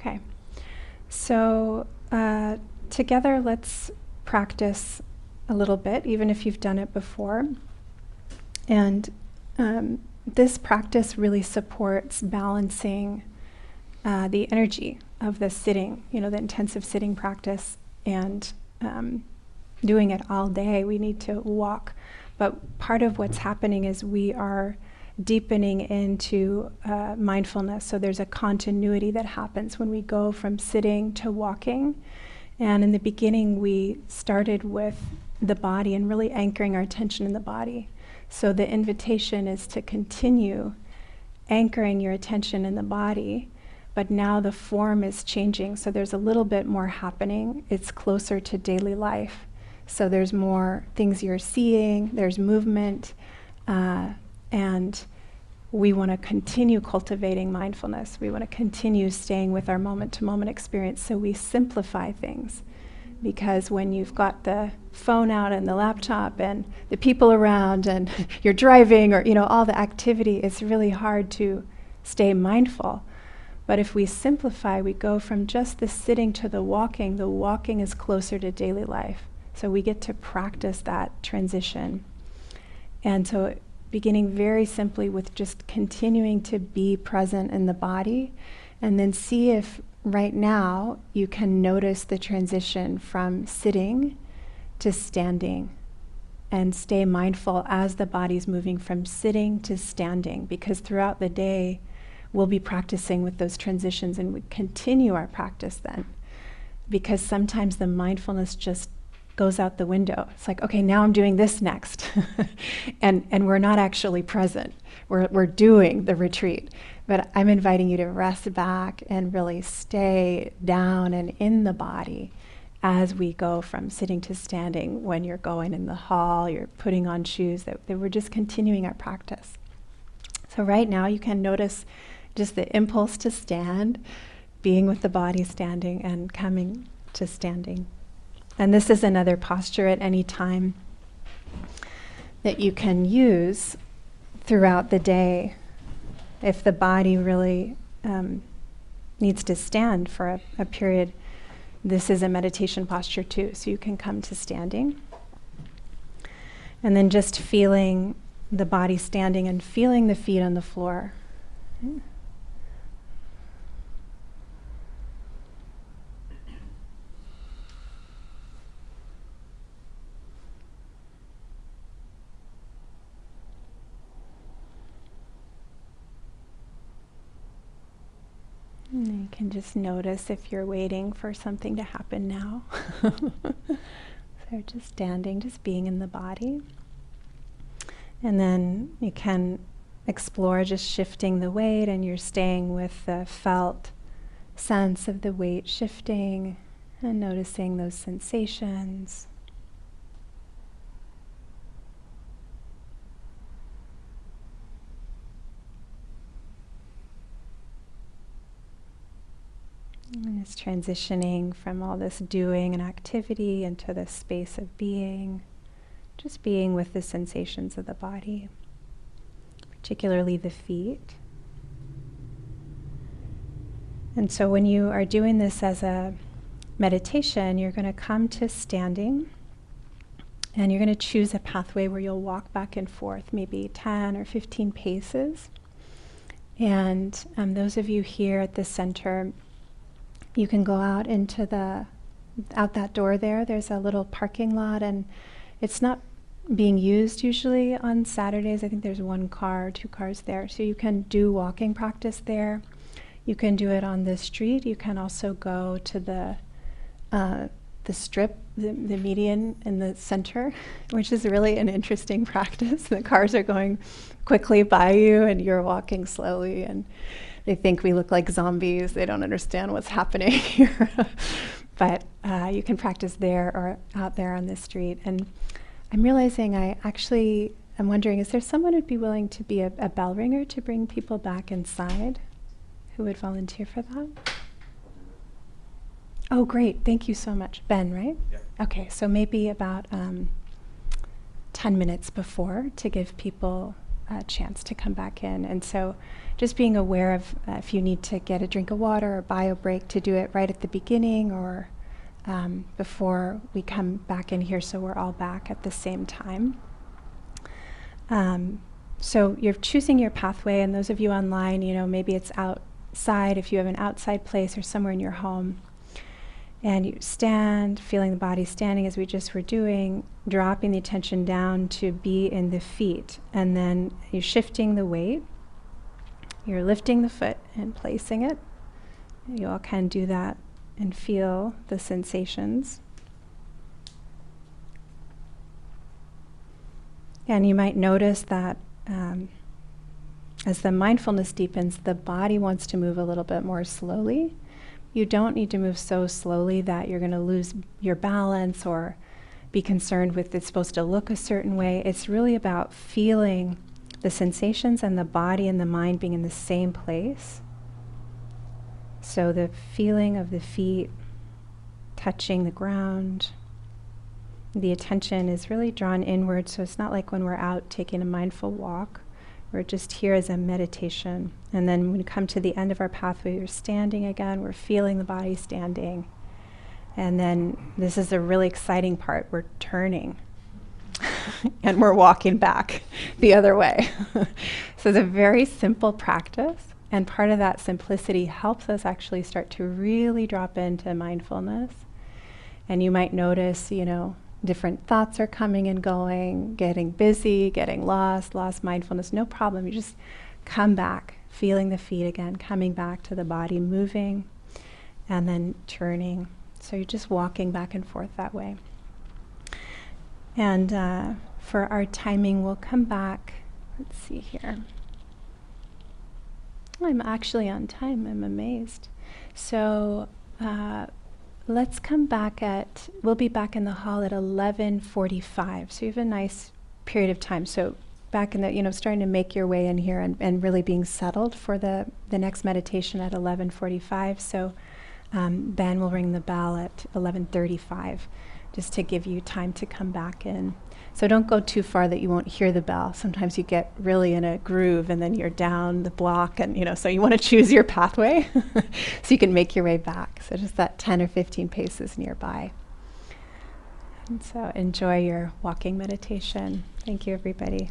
Okay. So together, let's practice a little bit, even if you've done it before. And this practice really supports balancing the energy of the sitting, the intensive sitting practice, and doing it all day. We need to walk. But part of what's happening is we are deepening into mindfulness. So there's a continuity that happens when we go from sitting to walking. And in the beginning, we started with the body and really anchoring our attention in the body. So the invitation is to continue anchoring your attention in the body, but now the form is changing. So there's a little bit more happening. It's closer to daily life. So there's more things you're seeing, there's movement, and we want to continue cultivating mindfulness. We want to continue staying with our moment-to-moment experience, so we simplify things. Because when you've got the phone out and the laptop and the people around and you're driving or all the activity, it's really hard to stay mindful. But if we simplify, we go from just the sitting to the walking is closer to daily life. So we get to practice that transition. And so beginning very simply with just continuing to be present in the body, and then see if right now you can notice the transition from sitting to standing, and stay mindful as the body's moving from sitting to standing, because throughout the day we'll be practicing with those transitions, and we continue our practice then, because sometimes the mindfulness just goes out the window. It's like, okay, now I'm doing this next. and we're not actually present. We're doing the retreat. But I'm inviting you to rest back and really stay down and in the body as we go from sitting to standing. When you're going in the hall, you're putting on shoes, that we're just continuing our practice. So right now you can notice just the impulse to stand, being with the body standing and coming to standing. And this is another posture at any time that you can use throughout the day if the body really needs to stand for a period. This is a meditation posture too, so you can come to standing. And then just feeling the body standing and feeling the feet on the floor. And you can just notice if you're waiting for something to happen now. So just standing, just being in the body. And then you can explore just shifting the weight, and you're staying with the felt sense of the weight shifting and noticing those sensations. And it's transitioning from all this doing and activity into this space of being, just being with the sensations of the body, particularly the feet. And so when you are doing this as a meditation, you're going to come to standing, and you're going to choose a pathway where you'll walk back and forth, maybe 10 or 15 paces. And those of you here at the center, you can go out into out that door there. There's a little parking lot, and it's not being used usually on Saturdays. I think there's 1 car, 2 cars there. So you can do walking practice there. You can do it on the street. You can also go to the strip, the median in the center, which is really an interesting practice. The cars are going quickly by you, and you're walking slowly, and they think we look like zombies. They don't understand what's happening here. But you can practice there or out there on the street. And I'm realizing I'm wondering, is there someone who'd be willing to be a bell ringer to bring people back inside? Who would volunteer for that? Oh, great. Thank you so much. Ben, right? Yeah. Okay, so maybe about 10 minutes before, to give people a chance to come back in. And so just being aware of if you need to get a drink of water or bio break, to do it right at the beginning or before we come back in here, so we're all back at the same time. So you're choosing your pathway, and those of you online, maybe it's outside if you have an outside place or somewhere in your home. And you stand, feeling the body standing as we just were doing, dropping the attention down to be in the feet. And then you're shifting the weight. You're lifting the foot and placing it. You all can do that and feel the sensations. And you might notice that as the mindfulness deepens, the body wants to move a little bit more slowly. You don't need to move so slowly that you're going to lose your balance or be concerned with it's supposed to look a certain way. It's really about feeling the sensations and the body and the mind being in the same place. So the feeling of the feet touching the ground. The attention is really drawn inward, so it's not like when we're out taking a mindful walk. We're just here as a meditation. And then when we come to the end of our pathway, we're standing again, we're feeling the body standing. And then this is a really exciting part, we're turning. And we're walking back the other way. So it's a very simple practice. And part of that simplicity helps us actually start to really drop into mindfulness. And you might notice, different thoughts are coming and going, getting busy, getting lost mindfulness, no problem. You just come back, feeling the feet again, coming back to the body, moving, and then turning. So you're just walking back and forth that way. And for our timing, we'll come back. Let's see here. I'm actually on time. I'm amazed. So let's come back we'll be back in the hall at 11:45. So you have a nice period of time. So back in the, starting to make your way in here and really being settled for the next meditation at 11:45. So Ben will ring the bell at 11:35, just to give you time to come back in. So don't go too far that you won't hear the bell. Sometimes you get really in a groove and then you're down the block, and so you want to choose your pathway so you can make your way back. So just that 10 or 15 paces nearby. And so enjoy your walking meditation. Thank you, everybody.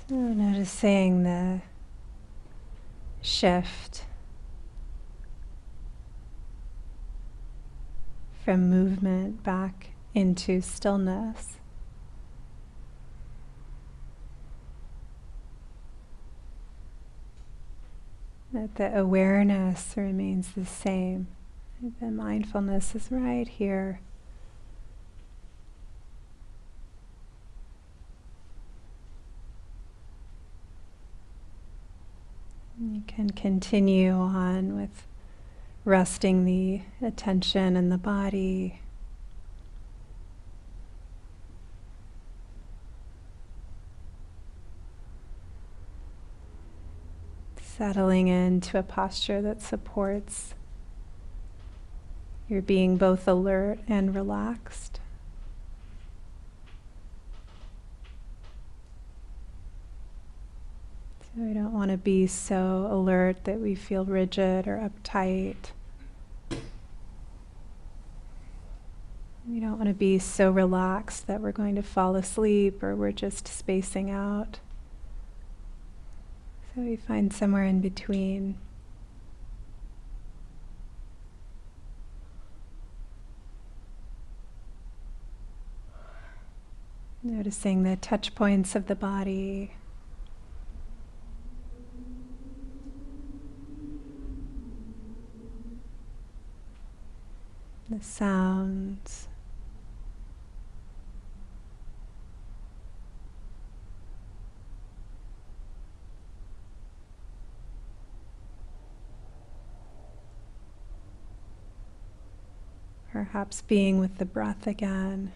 So noticing the shift from movement back into stillness. That the awareness remains the same. The mindfulness is right here. You can continue on with resting the attention in the body. Settling into a posture that supports your being both alert and relaxed. So we don't want to be so alert that we feel rigid or uptight. We don't want to be so relaxed that we're going to fall asleep or we're just spacing out. So we find somewhere in between. Noticing the touch points of the body. The sounds. Perhaps being with the breath again.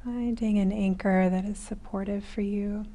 Finding an anchor that is supportive for you.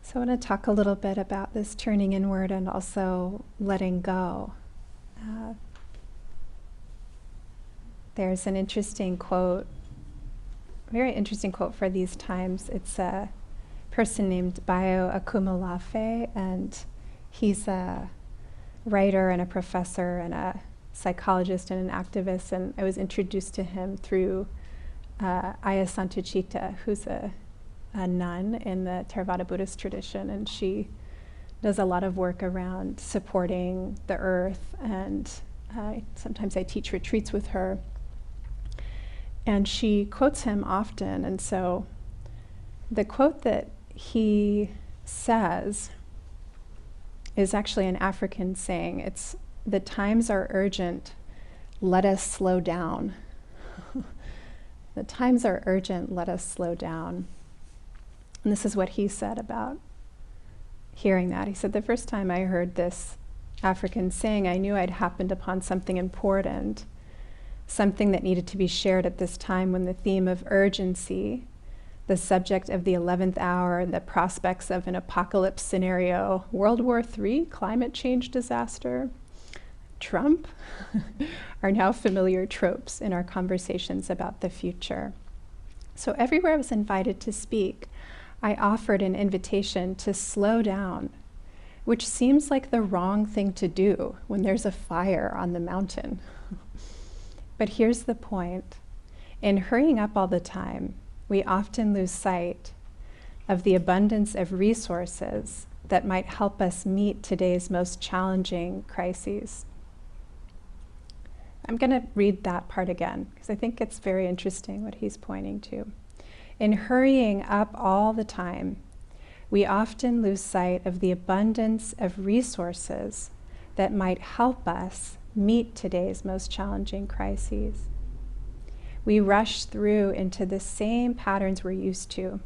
So I want to talk a little bit about this turning inward and also letting go. There's an interesting quote, very interesting quote for these times. It's a person named Bayo Akomolafe, and he's a writer and a professor and a psychologist and an activist, and I was introduced to him through Aya Santuchita, who's a nun in the Theravada Buddhist tradition, and she does a lot of work around supporting the earth, and sometimes I teach retreats with her. And she quotes him often, and so the quote that he says is actually an African saying. It's, "The times are urgent, let us slow down." The times are urgent, let us slow down. And this is what he said about hearing that. He said, "The first time I heard this African saying, I knew I'd happened upon something important, something that needed to be shared at this time when the theme of urgency, the subject of the 11th hour, and the prospects of an apocalypse scenario, World War III, climate change disaster, Trump, are now familiar tropes in our conversations about the future. So everywhere I was invited to speak, I offered an invitation to slow down, which seems like the wrong thing to do when there's a fire on the mountain. But here's the point. In hurrying up all the time, we often lose sight of the abundance of resources that might help us meet today's most challenging crises." I'm going to read that part again, because I think it's very interesting what he's pointing to. In hurrying up all the time, we often lose sight of the abundance of resources that might help us meet today's most challenging crises. We rush through into the same patterns we're used to.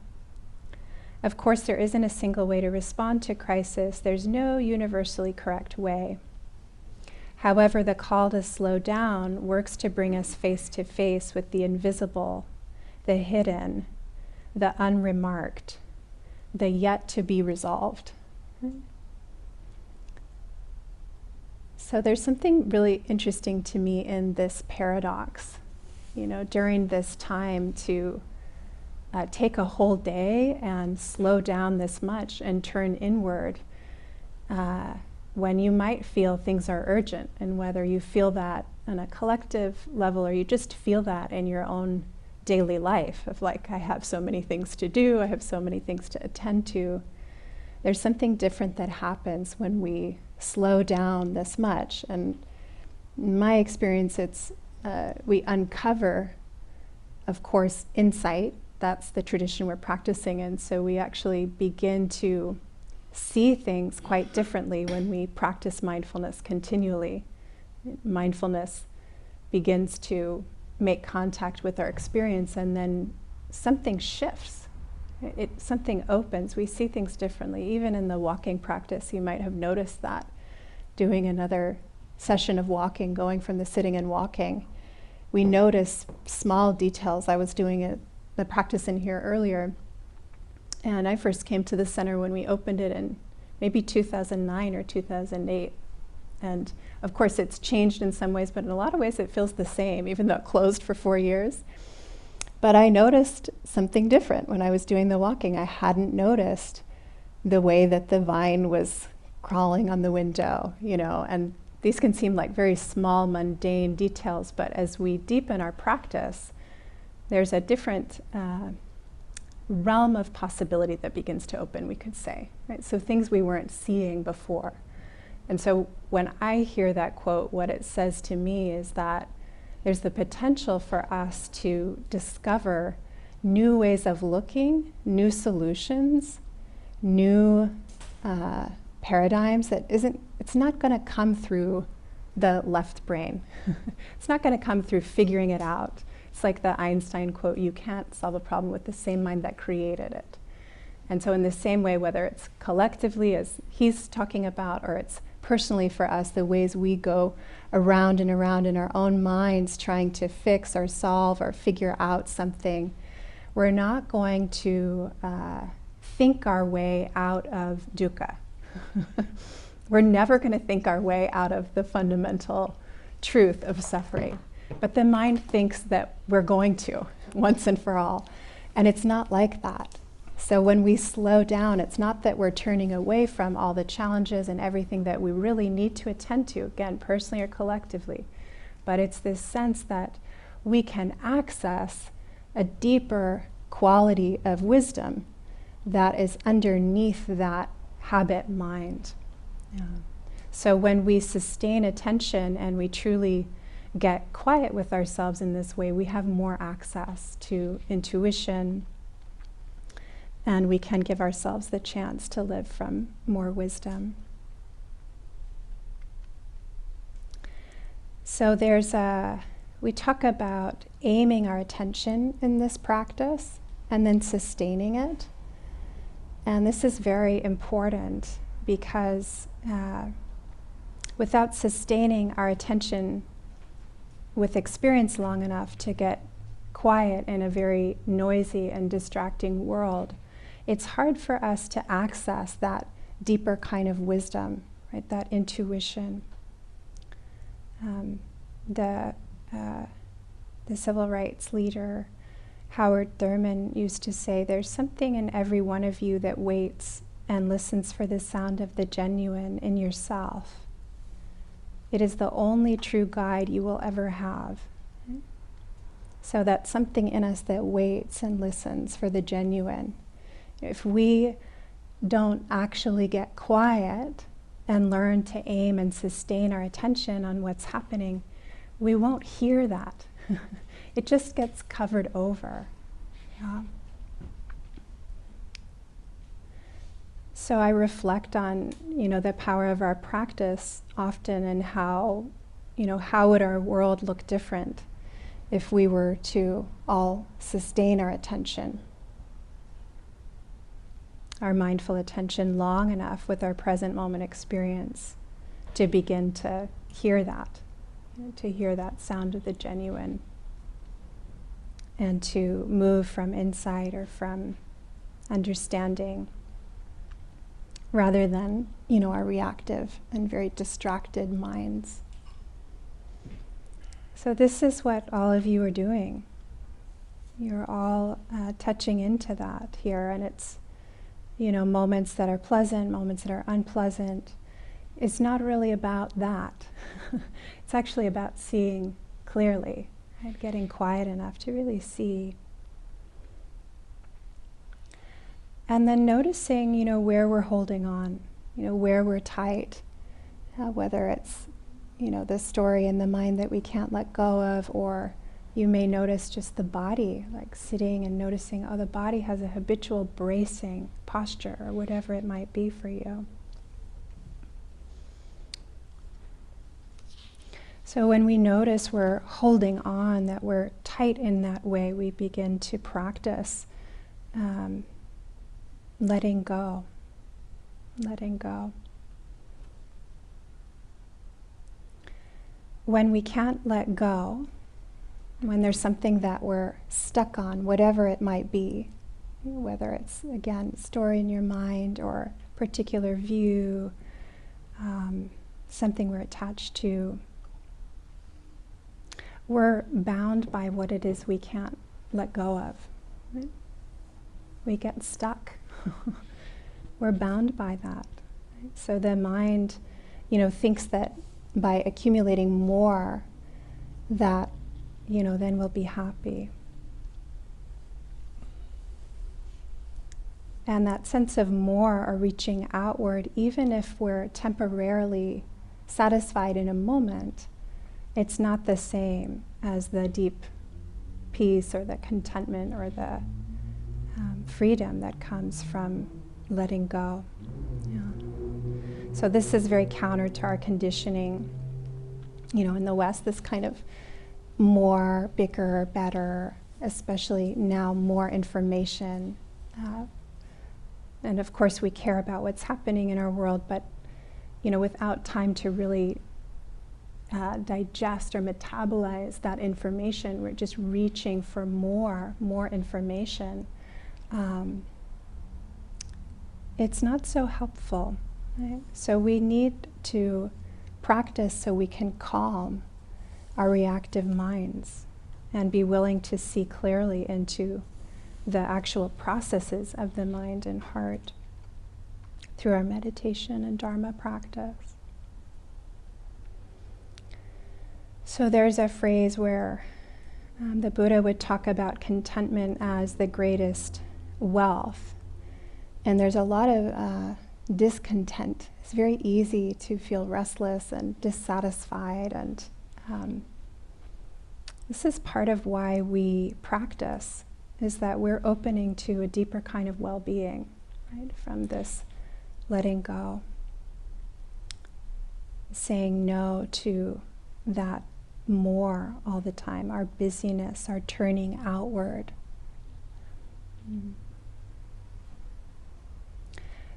Of course, there isn't a single way to respond to crisis. There's no universally correct way. However, the call to slow down works to bring us face to face with the invisible, the hidden, the unremarked, the yet to be resolved. So there's something really interesting to me in this paradox, during this time to take a whole day and slow down this much and turn inward when you might feel things are urgent, and whether you feel that on a collective level or you just feel that in your own daily life of like, I have so many things to do, I have so many things to attend to. There's something different that happens when we slow down this much. And in my experience, it's we uncover, of course, insight. That's the tradition we're practicing in. So we actually begin to see things quite differently when we practice mindfulness continually. Mindfulness begins to make contact with our experience, and then something shifts. Something opens. We see things differently. Even in the walking practice, you might have noticed that. Doing another session of walking, going from the sitting and walking, we notice small details. I was doing the practice in here earlier, and I first came to the center when we opened it in maybe 2009 or 2008. And of course it's changed in some ways, but in a lot of ways it feels the same, even though it closed for 4 years. But I noticed something different when I was doing the walking. I hadn't noticed the way that the vine was crawling on the window, and these can seem like very small, mundane details, but as we deepen our practice, there's a different realm of possibility that begins to open, we could say, right? So things we weren't seeing before. And so when I hear that quote, what it says to me is that there's the potential for us to discover new ways of looking, new solutions, new paradigms it's not going to come through the left brain. It's not going to come through figuring it out. It's like the Einstein quote, you can't solve a problem with the same mind that created it. And so in the same way, whether it's collectively, as he's talking about, or it's personally for us, the ways we go around and around in our own minds trying to fix or solve or figure out something, we're not going to think our way out of dukkha. We're never going to think our way out of the fundamental truth of suffering. But the mind thinks that we're going to, once and for all. And it's not like that. So when we slow down, it's not that we're turning away from all the challenges and everything that we really need to attend to, again, personally or collectively. But it's this sense that we can access a deeper quality of wisdom that is underneath that habit mind. Yeah. So when we sustain attention and we truly get quiet with ourselves in this way, we have more access to intuition, and we can give ourselves the chance to live from more wisdom. So we talk about aiming our attention in this practice and then sustaining it. And this is very important because without sustaining our attention with experience long enough to get quiet in a very noisy and distracting world, it's hard for us to access that deeper kind of wisdom, right? That intuition. The civil rights leader Howard Thurman used to say, "There's something in every one of you that waits and listens for the sound of the genuine in yourself. It is the only true guide you will ever have." So that's something in us that waits and listens for the genuine. If we don't actually get quiet and learn to aim and sustain our attention on what's happening, we won't hear that. It just gets covered over. Yeah. So I reflect on, the power of our practice often, and how would our world look different if we were to all sustain our attention, our mindful attention long enough with our present moment experience to begin to hear that, to hear that sound of the genuine, and to move from insight or from understanding rather than, our reactive and very distracted minds. So this is what all of you are doing. You're all touching into that here, and it's, moments that are pleasant, moments that are unpleasant. It's not really about that. It's actually about seeing clearly, right? Getting quiet enough to really see. And then noticing, where we're holding on, where we're tight, whether it's, the story in the mind that we can't let go of, or you may notice just the body, like sitting and noticing, the body has a habitual bracing posture, or whatever it might be for you. So when we notice we're holding on, that we're tight in that way, we begin to practice letting go, letting go. When we can't let go, when there's something that we're stuck on, whatever it might be, whether it's, again, story in your mind or particular view, something we're attached to, we're bound by what it is we can't let go of. Right? We get stuck. We're bound by that. Right? So the mind, thinks that by accumulating more, that, then we'll be happy. And that sense of more, or reaching outward, even if we're temporarily satisfied in a moment, it's not the same as the deep peace or the contentment or the freedom that comes from letting go. Yeah. So this is very counter to our conditioning. In the West, this kind of more, bigger, better, especially now more information. And of course we care about what's happening in our world, but without time to really digest or metabolize that information, we're just reaching for more information. it's not so helpful. Right? So we need to practice so we can calm our reactive minds and be willing to see clearly into the actual processes of the mind and heart through our meditation and Dharma practice. So there's a phrase where the Buddha would talk about contentment as the greatest wealth. And there's a lot of discontent. It's very easy to feel restless and dissatisfied, and this is part of why we practice, is that we're opening to a deeper kind of well-being, right? From this letting go, saying no to that more all the time, our busyness, our turning outward.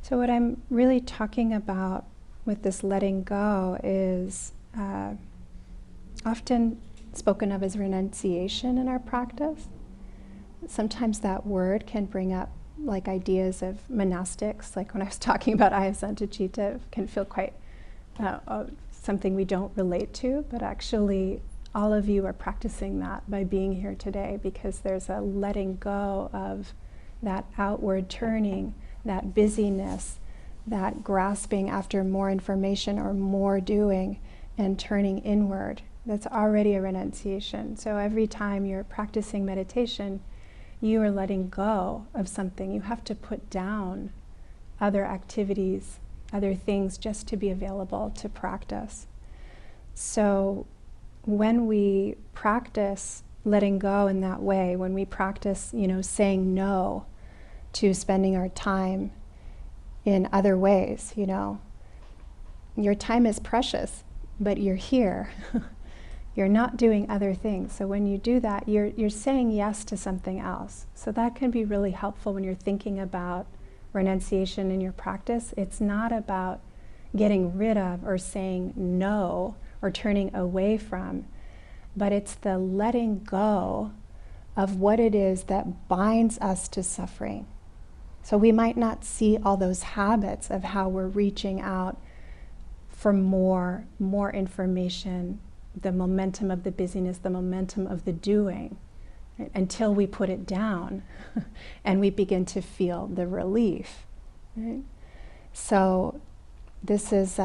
So what I'm really talking about with this letting go is often spoken of as renunciation in our practice. Sometimes that word can bring up like ideas of monastics, like when I was talking about Ayasantacita, can feel quite something we don't relate to, but actually all of you are practicing that by being here today, because there's a letting go of that outward turning, that busyness, that grasping after more information or more doing and turning inward. That's already a renunciation. So every time you're practicing meditation, you are letting go of something. You have to put down other activities, other things, just to be available to practice. So when we practice letting go in that way, when we practice, saying no to spending our time in other ways, your time is precious, but you're here. You're not doing other things. So when you do that, you're saying yes to something else. So that can be really helpful when you're thinking about renunciation in your practice. It's not about getting rid of or saying no or turning away from, but it's the letting go of what it is that binds us to suffering. So we might not see all those habits of how we're reaching out for more information, the momentum of the busyness, the momentum of the doing, right? Until we put it down and we begin to feel the relief. Right? So this is,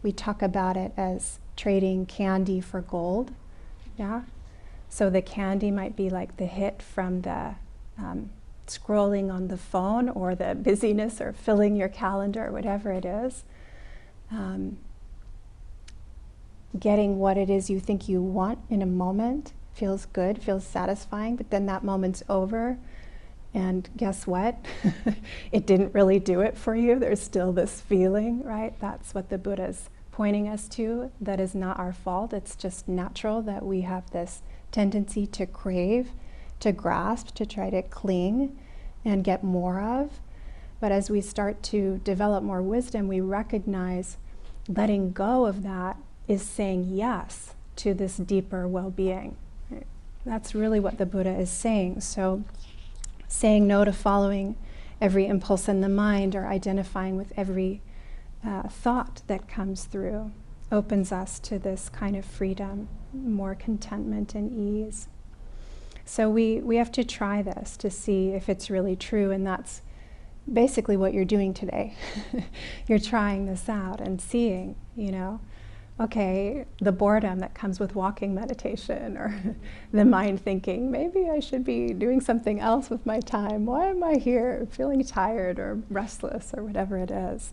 we talk about it as trading candy for gold. Yeah. So the candy might be like the hit from the scrolling on the phone, or the busyness, or filling your calendar, or whatever it is. Getting what it is you think you want in a moment feels good, feels satisfying, but then that moment's over, and guess what? It didn't really do it for you. There's still this feeling, right? That's what the Buddha's pointing us to. That is not our fault. It's just natural that we have this tendency to crave, to grasp, to try to cling and get more of. But as we start to develop more wisdom, we recognize letting go of that is saying yes to this deeper well-being. Right? That's really what the Buddha is saying. So saying no to following every impulse in the mind, or identifying with every thought that comes through, opens us to this kind of freedom, more contentment and ease. So we have to try this to see if it's really true, and that's basically what you're doing today. You're trying this out and seeing, okay, the boredom that comes with walking meditation, or the mind thinking, maybe I should be doing something else with my time. Why am I here feeling tired or restless or whatever it is?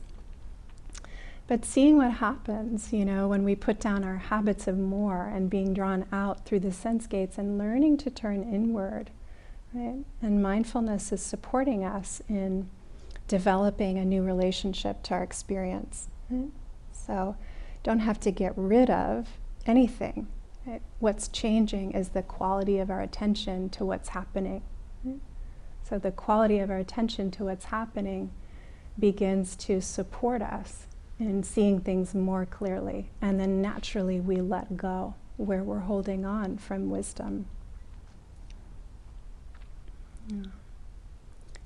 But seeing what happens, when we put down our habits of more and being drawn out through the sense gates and learning to turn inward, right? And mindfulness is supporting us in developing a new relationship to our experience. Right? So don't have to get rid of anything. Right? What's changing is the quality of our attention to what's happening. Right? So the quality of our attention to what's happening begins to support us in seeing things more clearly, and then naturally we let go where we're holding on from wisdom. Yeah.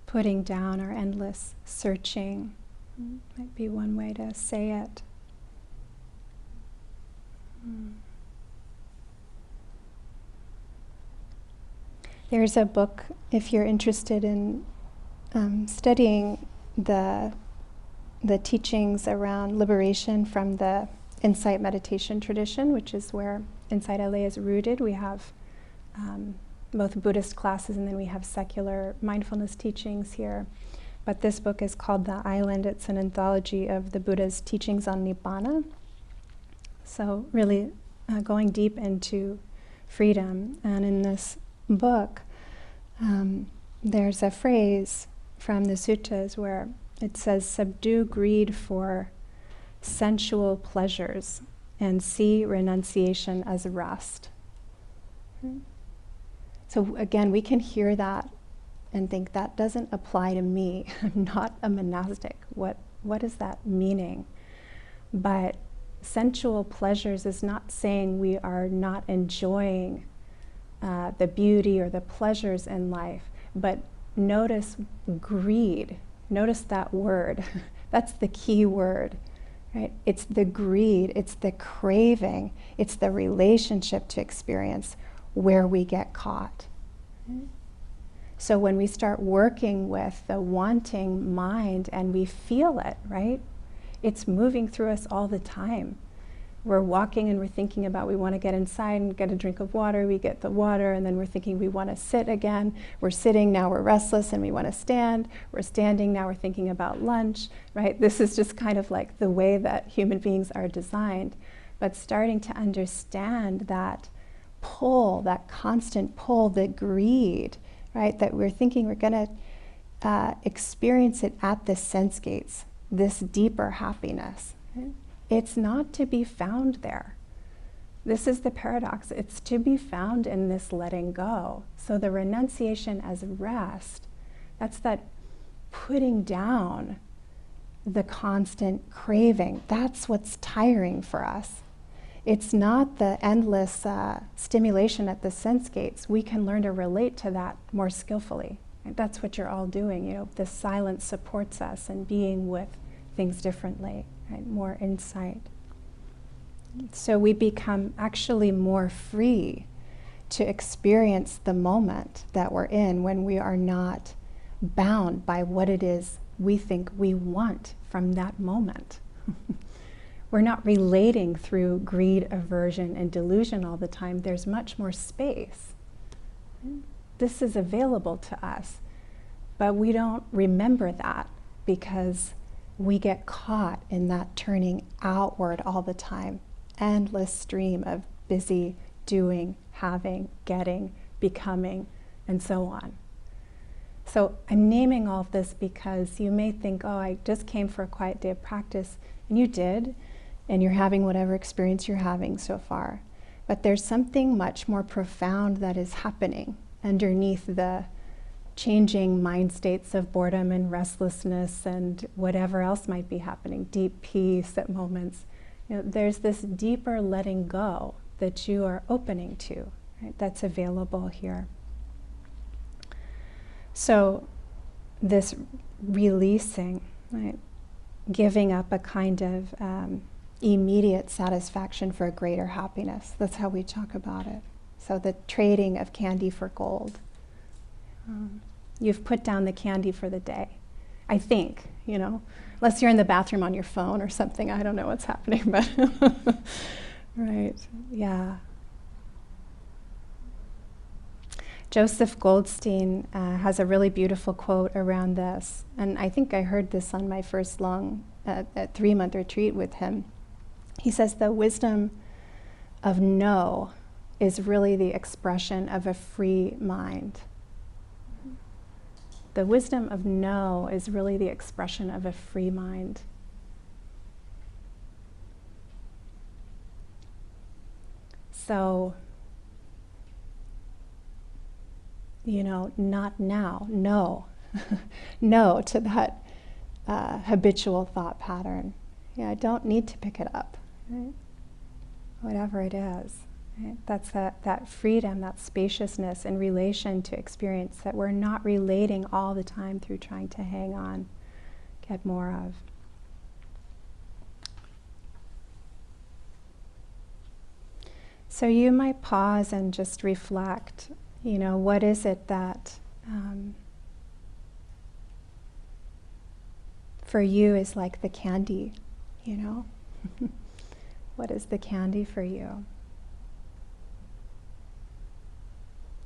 putting down our endless searching. Might be one way to say it. There's a book, if you're interested in studying the teachings around liberation from the insight meditation tradition, which is where Insight LA is rooted. We have both Buddhist classes and then we have secular mindfulness teachings here. But this book is called The Island. It's an anthology of the Buddha's teachings on Nibbana. So really going deep into freedom. And in this book, there's a phrase from the suttas where it says, subdue greed for sensual pleasures and see renunciation as rest. So again, we can hear that and think that doesn't apply to me. I'm not a monastic. What is that meaning? But sensual pleasures is not saying we are not enjoying the beauty or the pleasures in life, but notice greed. Notice that word. That's the key word, right? It's the greed, it's the craving, it's the relationship to experience where we get caught. So when we start working with the wanting mind and we feel it, right? It's moving through us all the time. We're walking and we're thinking about we want to get inside and get a drink of water. We get the water and then we're thinking we want to sit again. We're sitting, now we're restless and we want to stand. We're standing, now we're thinking about lunch, right? This is just kind of like the way that human beings are designed. But starting to understand that pull, that constant pull, the greed, right? That we're thinking we're going to experience it at the sense gates, this deeper happiness. Right? It's not to be found there. This is the paradox. It's to be found in this letting go. So the renunciation as rest, that's that putting down the constant craving. That's what's tiring for us. It's not the endless stimulation at the sense gates. We can learn to relate to that more skillfully. Right? That's what you're all doing. You know, this silence supports us in being with things differently. Right, more insight. So we become actually more free to experience the moment that we're in when we are not bound by what it is we think we want from that moment. We're not relating through greed, aversion, and delusion all the time. There's much more space. This is available to us, but we don't remember that because we get caught in that turning outward all the time. Endless stream of busy doing, having, getting, becoming, and so on. So I'm naming all of this because you may think, oh, I just came for a quiet day of practice, and you did, and you're having whatever experience you're having so far. But there's something much more profound that is happening underneath the changing mind states of boredom and restlessness and whatever else might be happening, deep peace at moments. You know, there's this deeper letting go that you are opening to, right? That's available here. So this releasing, right? Giving up a kind of immediate satisfaction for a greater happiness. That's how we talk about it. So the trading of candy for gold. You've put down the candy for the day, I think, you know, unless you're in the bathroom on your phone or something. I don't know what's happening, but right, yeah. Joseph Goldstein has a really beautiful quote around this, and I think I heard this on my first long 3-month retreat with him. He says the wisdom of no is really the expression of a free mind. The wisdom of no is really the expression of a free mind. So, you know, not now, no. No to that habitual thought pattern. Yeah, I don't need to pick it up, right? Whatever it is. Right? That's that freedom, that spaciousness in relation to experience that we're not relating all the time through trying to hang on, get more of. So you might pause and just reflect, what is it that for you is like the candy, What is the candy for you?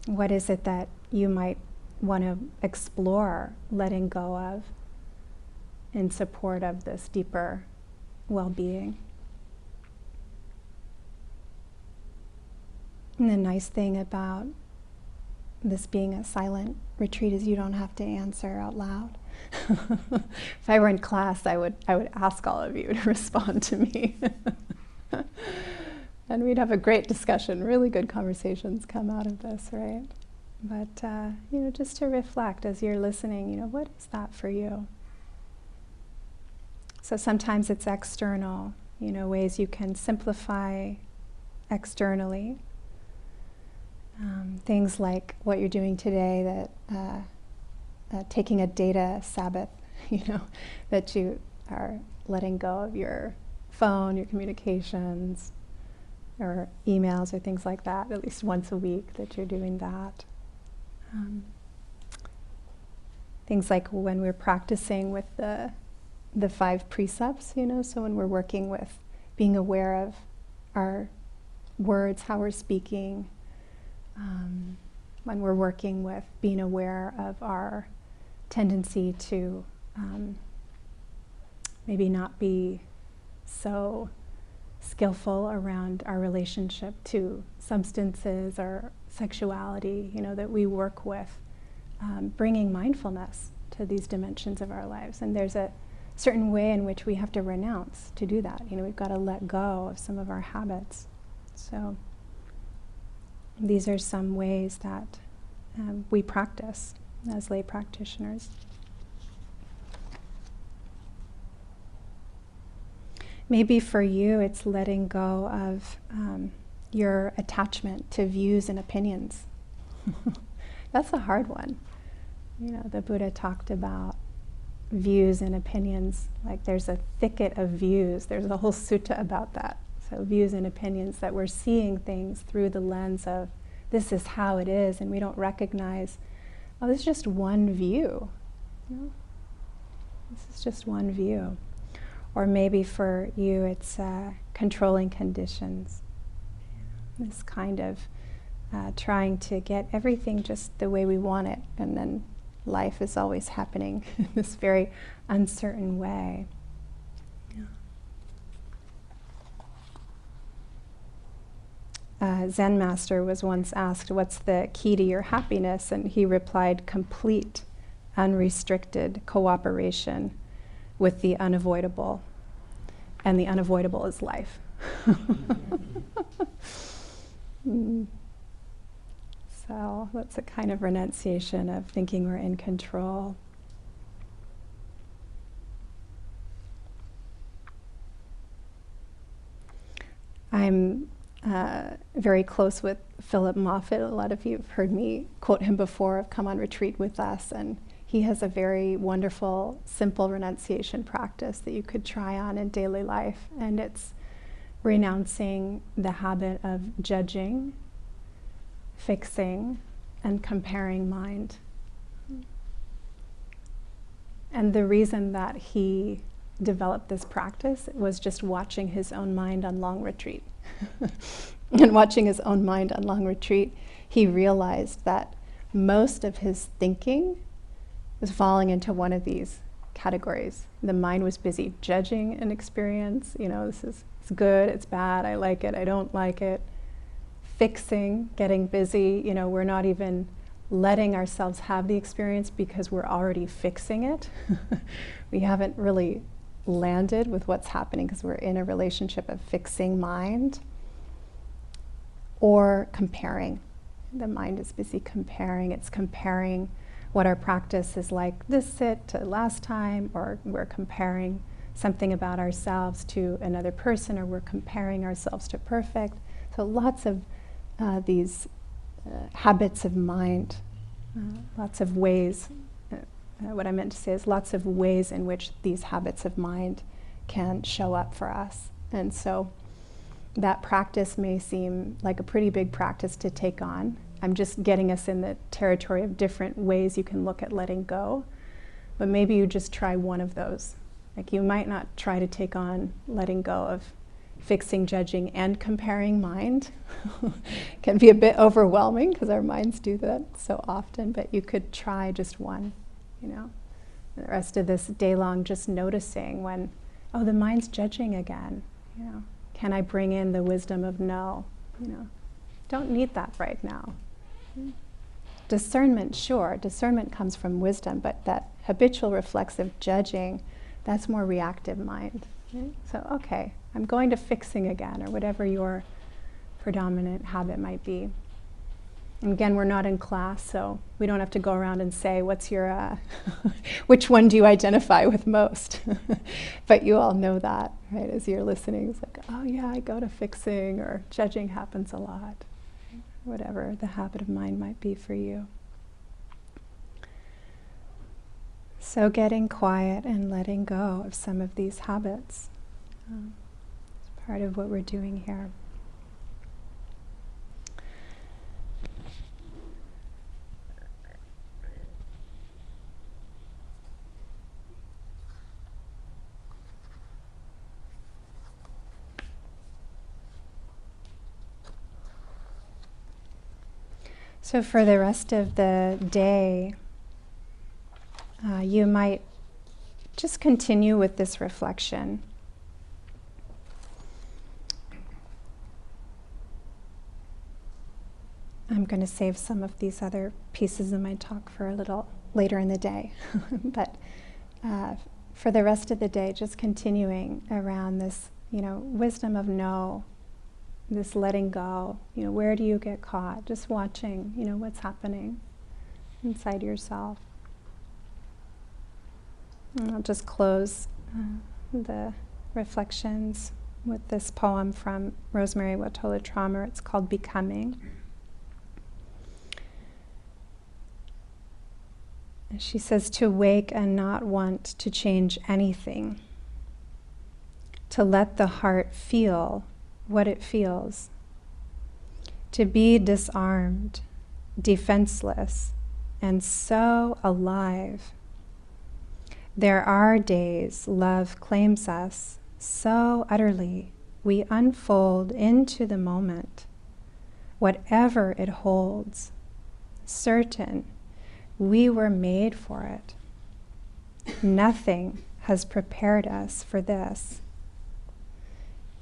What is it that you might want to explore letting go of in support of this deeper well-being? And the nice thing about this being a silent retreat is you don't have to answer out loud. If I were in class, I would ask all of you to respond to me. And we'd have a great discussion, really good conversations come out of this, right? But, just to reflect as you're listening, what is that for you? So sometimes it's external, ways you can simplify externally. Things like what you're doing today, that taking a data Sabbath, that you are letting go of your phone, your communications, or emails or things like that, at least once a week that you're doing that. Things like when we're practicing with the 5 precepts, so when we're working with being aware of our words, how we're speaking, when we're working with being aware of our tendency to maybe not be so skillful around our relationship to substances or sexuality, that we work with bringing mindfulness to these dimensions of our lives. And there's a certain way in which we have to renounce to do that. We've got to let go of some of our habits. So these are some ways that we practice as lay practitioners. Maybe for you it's letting go of your attachment to views and opinions. That's a hard one. The Buddha talked about views and opinions, like there's a thicket of views. There's a whole sutta about that. So views and opinions, that we're seeing things through the lens of this is how it is, and we don't recognize, this is just one view. This is just one view. Or maybe for you it's controlling conditions. This kind of trying to get everything just the way we want it, and then life is always happening in this very uncertain way. Zen master was once asked, what's the key to your happiness? And he replied, complete, unrestricted cooperation with the unavoidable. And the unavoidable is life. So that's a kind of renunciation of thinking we're in control. I'm very close with Philip Moffitt. A lot of you have heard me quote him before, have come on retreat with us, and he has a very wonderful, simple renunciation practice that you could try on in daily life, and it's renouncing the habit of judging, fixing, and comparing mind. And the reason that he developed this practice was just watching his own mind on long retreat. And watching his own mind on long retreat, he realized that most of his thinking was falling into one of these categories. The mind was busy judging an experience, this is it's good, it's bad, I like it, I don't like it. Fixing, getting busy, we're not even letting ourselves have the experience because we're already fixing it. We haven't really landed with what's happening because we're in a relationship of fixing mind. Or comparing. The mind is busy comparing. It's comparing what our practice is like this sit to last time, or we're comparing something about ourselves to another person, or we're comparing ourselves to perfect. So lots of these habits of mind, lots of ways. What I meant to say is lots of ways in which these habits of mind can show up for us. And so that practice may seem like a pretty big practice to take on. I'm just getting us in the territory of different ways you can look at letting go. But maybe you just try one of those. Like you might not try to take on letting go of fixing, judging, and comparing mind. Can be a bit overwhelming because our minds do that so often, but you could try just one, The rest of this day long just noticing when, oh, the mind's judging again, Can I bring in the wisdom of no, Don't need that right now. Discernment, sure, discernment comes from wisdom, but that habitual reflexive judging, that's more reactive mind. Right? So, okay, I'm going to fixing again, or whatever your predominant habit might be. And again, we're not in class, so we don't have to go around and say, what's your, which one do you identify with most? But you all know that, right? As you're listening, it's like, oh yeah, I go to fixing, or judging happens a lot. Whatever the habit of mind might be for you. So getting quiet and letting go of some of these habits is part of what we're doing here. So for the rest of the day, you might just continue with this reflection. I'm going to save some of these other pieces of my talk for a little later in the day. But for the rest of the day, just continuing around this, wisdom of no, this letting go, where do you get caught? Just watching, what's happening inside yourself. And I'll just close the reflections with this poem from Rosemary Watola Traumer. It's called Becoming. And she says, to wake and not want to change anything, to let the heart feel what it feels, to be disarmed, defenseless, and so alive. There are days love claims us so utterly we unfold into the moment, whatever it holds, certain we were made for it. Nothing has prepared us for this.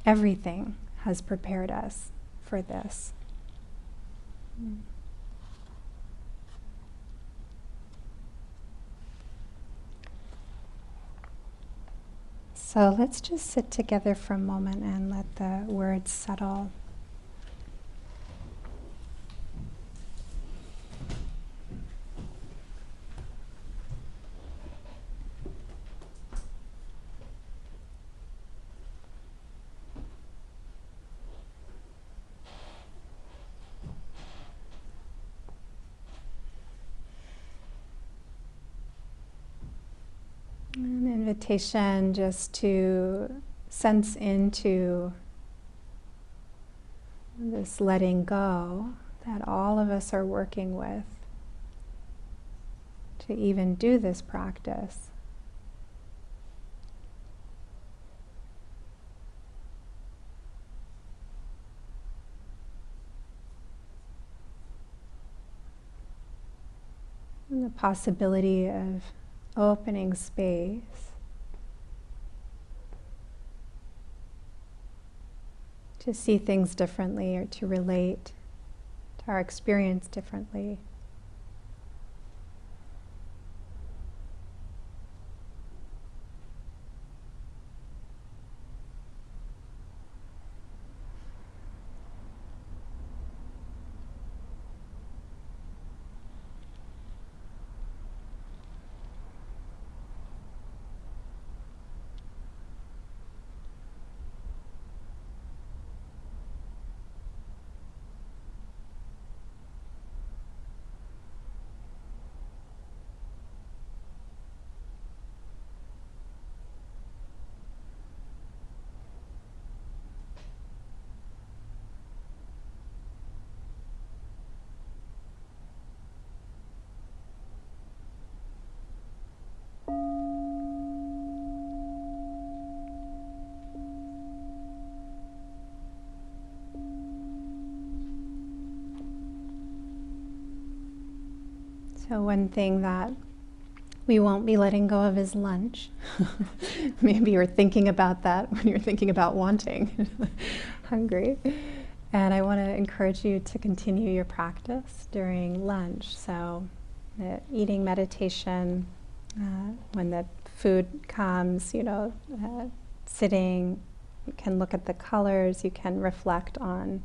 Everything has prepared us for this. So let's just sit together for a moment and let the words settle. An invitation just to sense into this letting go that all of us are working with to even do this practice. And the possibility of opening space to see things differently or to relate to our experience differently. So one thing that we won't be letting go of is lunch. Maybe you're thinking about that when you're thinking about wanting, hungry. And I want to encourage you to continue your practice during lunch. So the eating meditation, when the food comes, sitting, you can look at the colors, you can reflect on,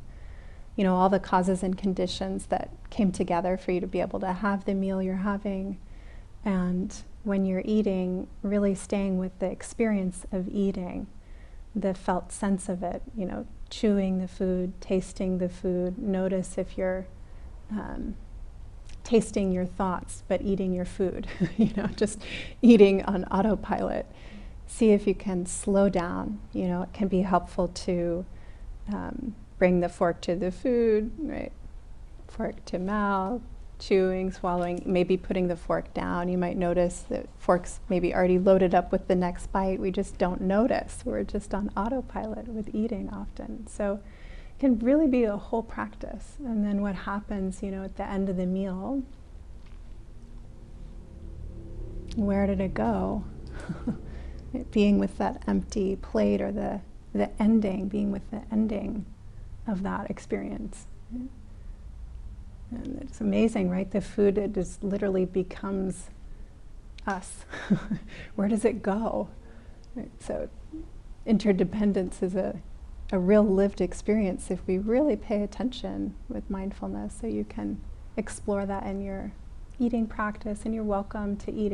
all the causes and conditions that came together for you to be able to have the meal you're having. And when you're eating, really staying with the experience of eating, the felt sense of it, chewing the food, tasting the food. Notice if you're tasting your thoughts but eating your food, just eating on autopilot. See if you can slow down. It can be helpful to bring the fork to the food, right? Fork to mouth, chewing, swallowing, maybe putting the fork down. You might notice that fork's maybe already loaded up with the next bite. We just don't notice. We're just on autopilot with eating often. So it can really be a whole practice. And then what happens, at the end of the meal, where did it go? Being with that empty plate, or the ending, being with the ending of that experience. And it's amazing, right? The food, it just literally becomes us. Where does it go? Right? So interdependence is a real lived experience if we really pay attention with mindfulness. So you can explore that in your eating practice, and you're welcome to eat in